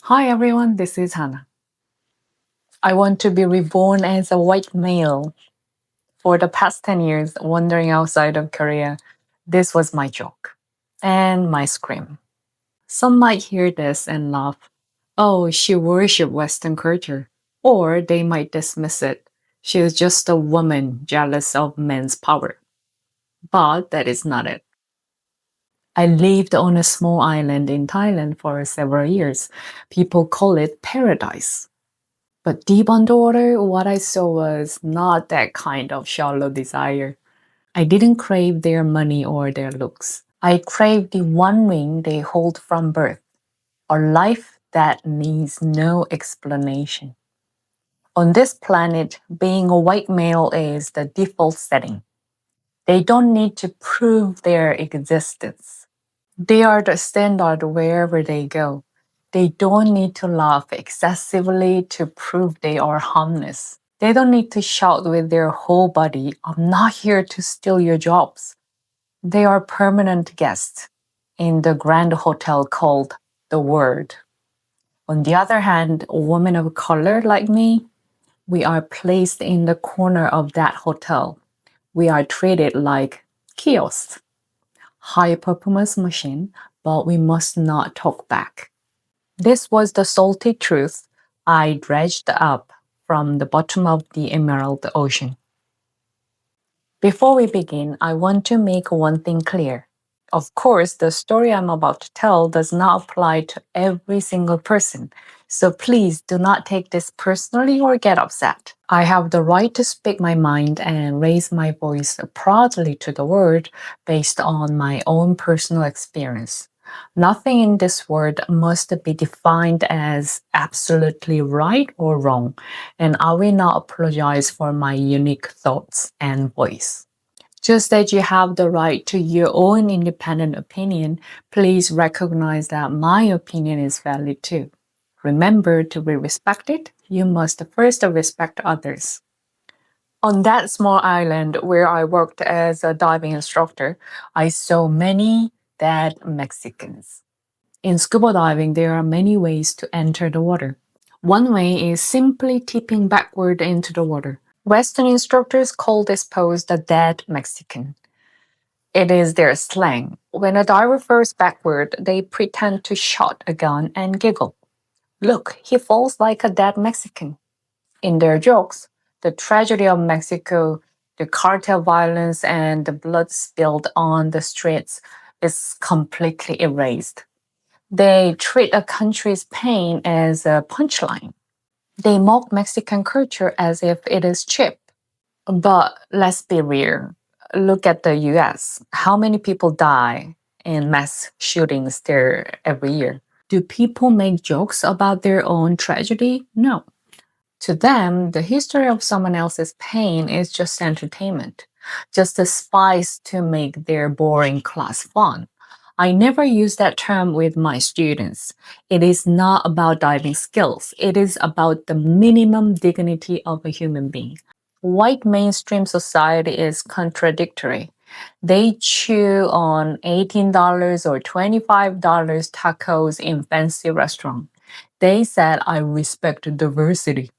Hi everyone, this is Hana. I want to be reborn as a white male. For the past 10 years, wandering outside of Korea, this was my joke and my scream. Some might hear this and laugh, oh, she worships Western culture. Or they might dismiss it. She is just a woman jealous of men's power. But that is not it. I lived on a small island in Thailand for several years. People call it paradise. But deep underwater, what I saw was not that kind of shallow desire. I didn't crave their money or their looks. I craved the one ring they hold from birth, a life that needs no explanation. On this planet, being a white male is the default setting. They don't need to prove their existence. They are the standard wherever they go. They don't need to laugh excessively to prove they are harmless. They don't need to shout with their whole body, I'm not here to steal your jobs. They are permanent guests in the grand hotel called the world. On the other hand, a woman of color like me, we are placed in the corner of that hotel. We are treated like kiosks, high performance machine, but we must not talk back. This was the salty truth I dredged up from the bottom of the Emerald Ocean. Before we begin, I want to make one thing clear. Of course, the story I'm about to tell does not apply to every single person, so please do not take this personally or get upset. I have the right to speak my mind and raise my voice proudly to the world based on my own personal experience. Nothing in this world must be defined as absolutely right or wrong, and I will not apologize for my unique thoughts and voice. Just as you have the right to your own independent opinion, please recognize that my opinion is valid too. Remember, to be respected, you must first respect others. On that small island where I worked as a diving instructor, I saw many dead Mexicans. In scuba diving, there are many ways to enter the water. One way is simply tipping backward into the water. Western instructors call this pose the dead Mexican. It is their slang. When a diver falls backward, they pretend to shot a gun and giggle. Look, he falls like a dead Mexican. In their jokes, the tragedy of Mexico, the cartel violence, and the blood spilled on the streets is completely erased. They treat a country's pain as a punchline. They mock Mexican culture as if it is cheap. But let's be real. Look at the US. How many people die in mass shootings there every year? Do people make jokes about their own tragedy? No. To them, the history of someone else's pain is just entertainment, just a spice to make their boring class fun. I never use that term with my students. It is not about diving skills. It is about the minimum dignity of a human being. White mainstream society is contradictory. They chew on $18 or $25 tacos in fancy restaurant. They said, I respect diversity.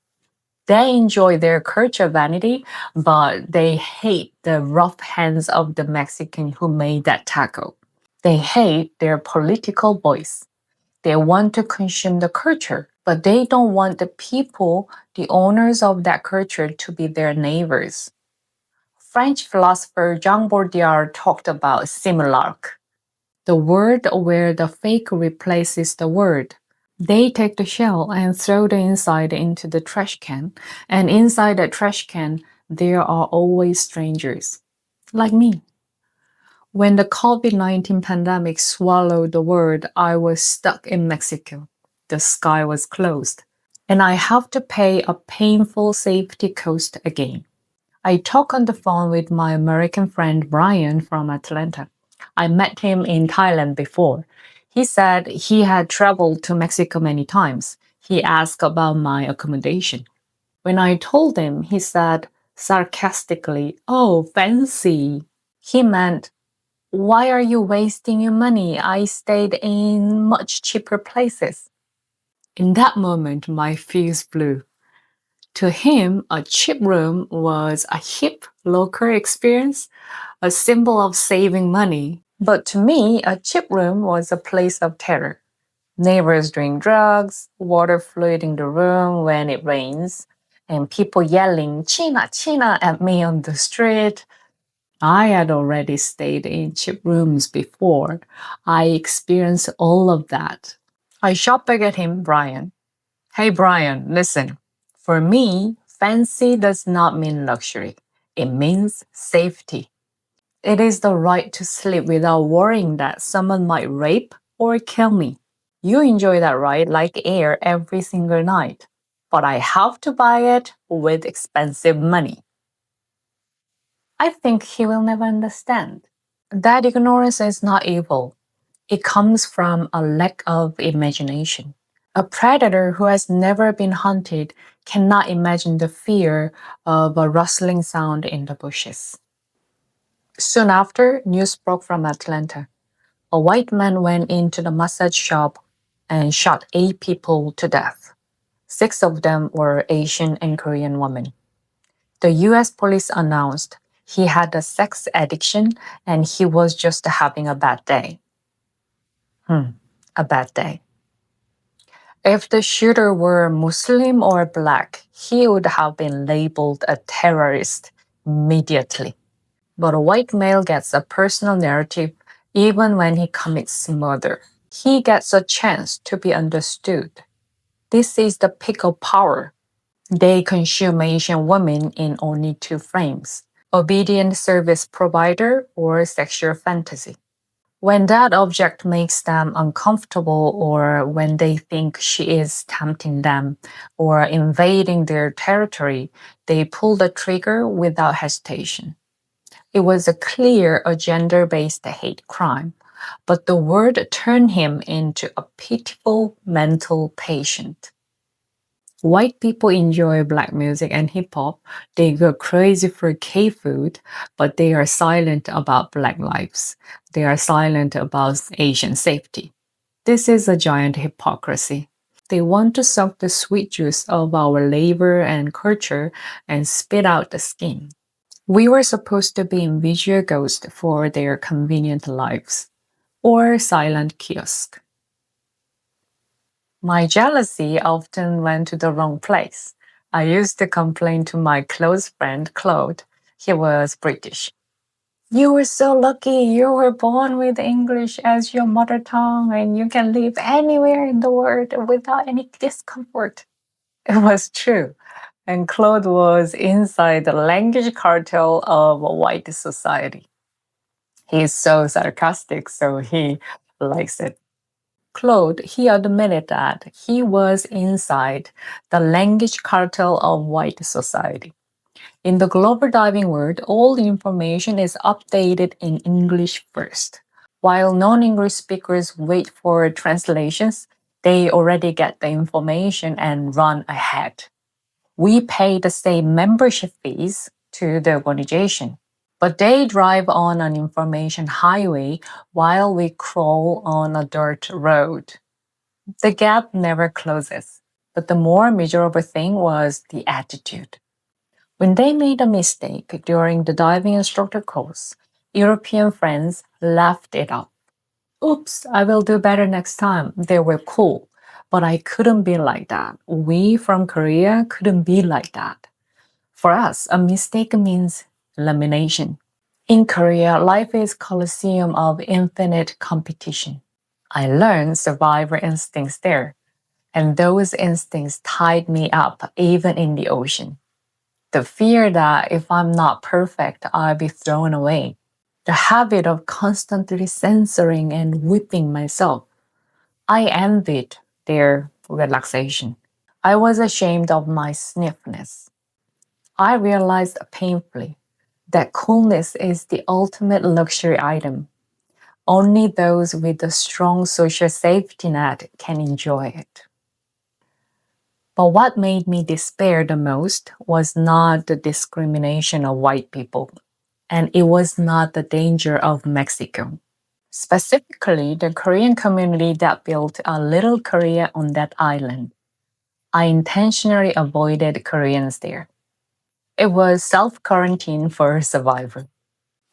They enjoy their culture vanity, but they hate the rough hands of the Mexican who made that taco. They hate their political voice. They want to consume the culture, but they don't want the people, the owners of that culture, to be their neighbors. French philosopher Jean Baudrillard talked about simulacre, the word where the fake replaces the word. They take the shell and throw the inside into the trash can, and inside the trash can, there are always strangers, like me. When the COVID-19 pandemic swallowed the world, I was stuck in Mexico. The sky was closed, and I have to pay a painful safety cost again. I talked on the phone with my American friend Brian from Atlanta. I met him in Thailand before. He said he had traveled to Mexico many times. He asked about my accommodation. When I told him, he said sarcastically, oh, fancy. He meant, why are you wasting your money? I stayed in much cheaper places. In that moment, my fuse flew. To him, a cheap room was a hip local experience, a symbol of saving money. But to me, a cheap room was a place of terror. Neighbors doing drugs, water flooding the room when it rains, and people yelling, China, China at me on the street. I had already stayed in cheap rooms before. I experienced all of that. I shot back at him, Brian. Hey, Brian, listen. For me, fancy does not mean luxury. It means safety. It is the right to sleep without worrying that someone might rape or kill me. You enjoy that right like air every single night. But I have to buy it with expensive money. I think he will never understand. That ignorance is not evil. It comes from a lack of imagination. A predator who has never been hunted cannot imagine the fear of a rustling sound in the bushes. Soon after, news broke from Atlanta. A white man went into the massage shop and shot 8 people to death. 6 of them were Asian and Korean women. The US police announced he had a sex addiction and he was just having a bad day. A bad day. If the shooter were Muslim or black, he would have been labeled a terrorist immediately. But a white male gets a personal narrative even when he commits murder. He gets a chance to be understood. This is the peak of power. They consume Asian women in only 2 frames: obedient service provider or sexual fantasy. When that object makes them uncomfortable, or when they think she is tempting them or invading their territory, they pull the trigger without hesitation. It was a clear gender-based hate crime, but the word turned him into a pitiful mental patient. White people enjoy black music and hip hop. They go crazy for K food, but they are silent about black lives. They are silent about Asian safety. This is a giant hypocrisy. They want to suck the sweet juice of our labor and culture and spit out the skin. We were supposed to be invisible ghosts for their convenient lives, or silent kiosk. My jealousy often went to the wrong place. I used to complain to my close friend Claude. He was British. You were so lucky. You were born with English as your mother tongue and you can live anywhere in the world without any discomfort. It was true. And Claude was inside the language cartel of white society. He's so sarcastic, so he likes it. Claude, he admitted that he was inside the language cartel of white society. In the global diving world, all information is updated in English first. While non-English speakers wait for translations, they already get the information and run ahead. We pay the same membership fees to the organization, but they drive on an information highway while we crawl on a dirt road. The gap never closes, but the more miserable thing was the attitude. When they made a mistake during the diving instructor course, European friends laughed it off. Oops, I will do better next time. They were cool. But I couldn't be like that. We from Korea couldn't be like that. For us, a mistake means elimination. In Korea, life is coliseum of infinite competition. I learned survivor instincts there, and those instincts tied me up even in the ocean. The fear that if I'm not perfect, I'll be thrown away. The habit of constantly censoring and whipping myself. I envied their relaxation. I was ashamed of my stiffness. I realized painfully that coolness is the ultimate luxury item. Only those with a strong social safety net can enjoy it. But what made me despair the most was not the discrimination of white people, and it was not the danger of Mexico. Specifically, the Korean community that built a little Korea on that island. I intentionally avoided Koreans there. It was self-quarantine for survival.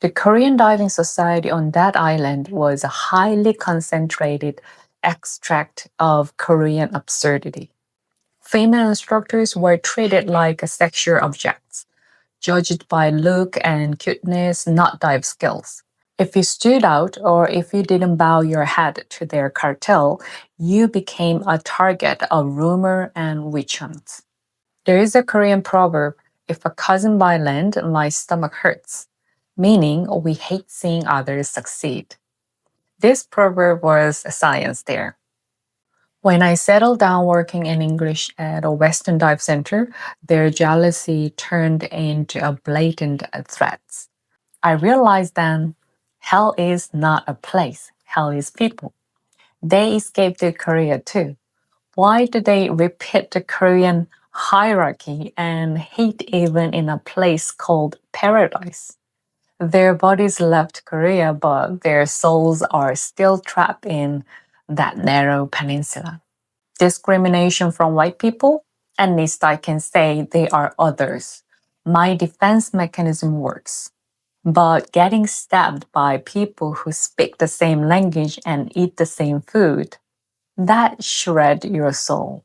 The Korean diving society on that island was a highly concentrated extract of Korean absurdity. Female instructors were treated like sexual objects, judged by look and cuteness, not dive skills. If you stood out or if you didn't bow your head to their cartel, you became a target of rumor and witch hunts. There is a Korean proverb, if a cousin by land, my stomach hurts, meaning we hate seeing others succeed. This proverb was science there. When I settled down working in English at a Western dive center, their jealousy turned into a blatant threat. I realized then hell is not a place, hell is people. They escaped to Korea too. Why do they repeat the Korean hierarchy and hate even in a place called paradise? Their bodies left Korea, but their souls are still trapped in that narrow peninsula. Discrimination from white people? At least I can say they are others. My defense mechanism works. But getting stabbed by people who speak the same language and eat the same food, that shred your soul.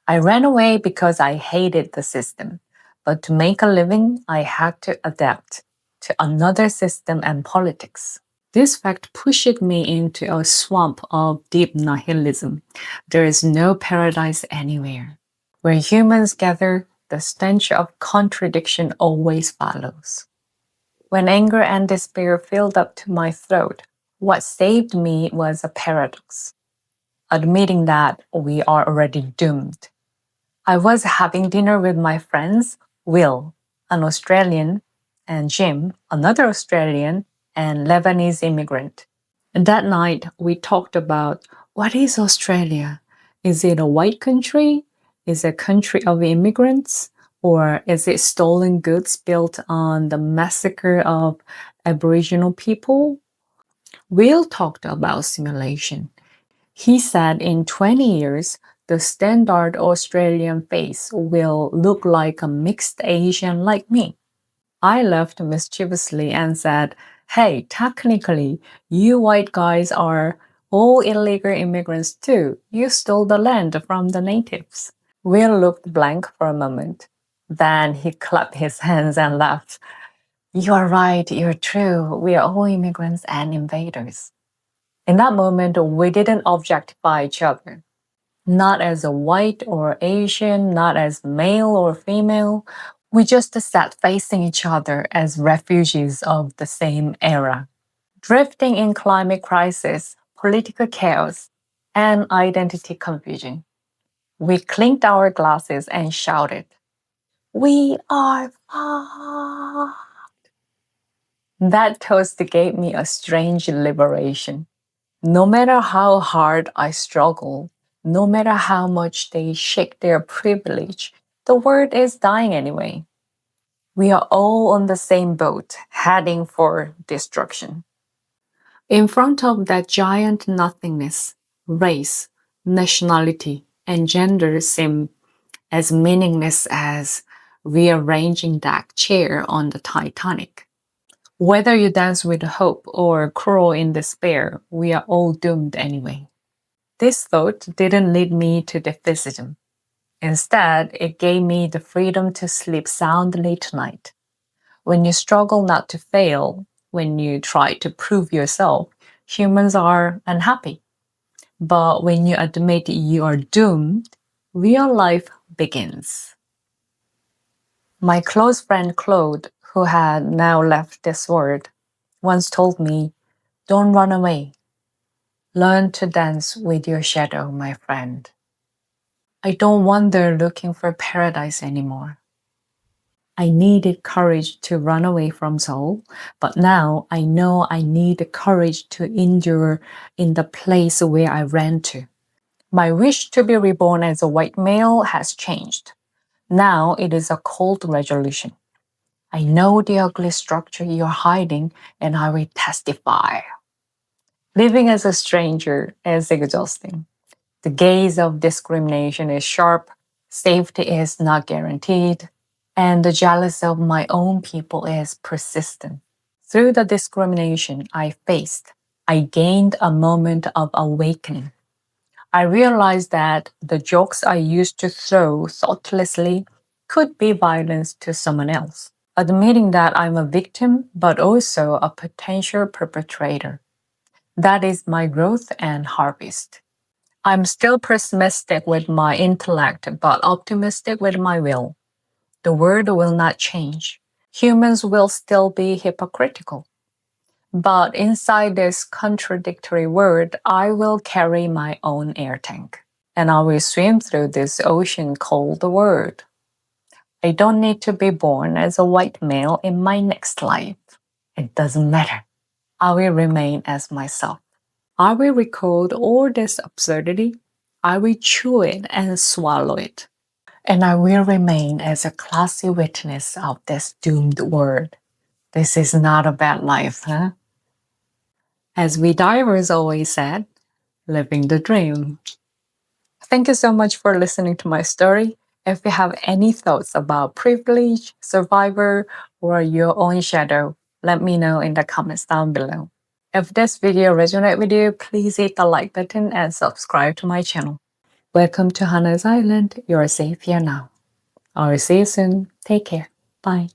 I ran away because I hated the system. But to make a living, I had to adapt to another system and politics. This fact pushed me into a swamp of deep nihilism. There is no paradise anywhere. Where humans gather, the stench of contradiction always follows. When anger and despair filled up to my throat, what saved me was a paradox, admitting that we are already doomed. I was having dinner with my friends, Will, an Australian, and Jim, another Australian and Lebanese immigrant. And that night, we talked about what is Australia? Is it a white country? Is it a country of immigrants? Or is it stolen goods built on the massacre of Aboriginal people? Will talked about simulation. He said in 20 years, the standard Australian face will look like a mixed Asian like me. I laughed mischievously and said, hey, technically, you white guys are all illegal immigrants too. You stole the land from the natives. Will looked blank for a moment. Then he clapped his hands and laughed. You are right, you're true. We are all immigrants and invaders. In that moment, we didn't objectify each other. Not as a white or Asian, not as male or female. We just sat facing each other as refugees of the same era, drifting in climate crisis, political chaos, and identity confusion. We clinked our glasses and shouted, we are fucked. That toast gave me a strange liberation. No matter how hard I struggle, no matter how much they shake their privilege, the world is dying anyway. We are all on the same boat, heading for destruction. In front of that giant nothingness, race, nationality, and gender seem as meaningless as rearranging that chair on the Titanic. Whether you dance with hope or crawl in despair, we are all doomed anyway. This thought didn't lead me to defeatism. Instead, it gave me the freedom to sleep soundly tonight. When you struggle not to fail, when you try to prove yourself, humans are unhappy. But when you admit you are doomed, real life begins. My close friend Claude, who had now left this world, once told me, don't run away. Learn to dance with your shadow, my friend. I don't wander looking for paradise anymore. I needed courage to run away from Seoul, but now I know I need the courage to endure in the place where I ran to. My wish to be reborn as a white male has changed. Now it is a cold resolution. I know the ugly structure you're hiding, and I will testify. Living as a stranger is exhausting. The gaze of discrimination is sharp, safety is not guaranteed, and the jealousy of my own people is persistent. Through the discrimination I faced, I gained a moment of awakening. I realized that the jokes I used to throw thoughtlessly could be violence to someone else. Admitting that I'm a victim, but also a potential perpetrator. That is my growth and harvest. I'm still pessimistic with my intellect, but optimistic with my will. The world will not change. Humans will still be hypocritical. But inside this contradictory world, I will carry my own air tank. And I will swim through this ocean called the world. I don't need to be born as a white male in my next life. It doesn't matter. I will remain as myself. I will record all this absurdity. I will chew it and swallow it. And I will remain as a classy witness of this doomed world. This is not a bad life, huh? As we divers always said, living the dream. Thank you so much for listening to my story. If you have any thoughts about privilege, survivor, or your own shadow, let me know in the comments down below. If this video resonated with you, please hit the like button and subscribe to my channel. Welcome to Hana's Island. You're safe here now. I'll see you soon. Take care. Bye.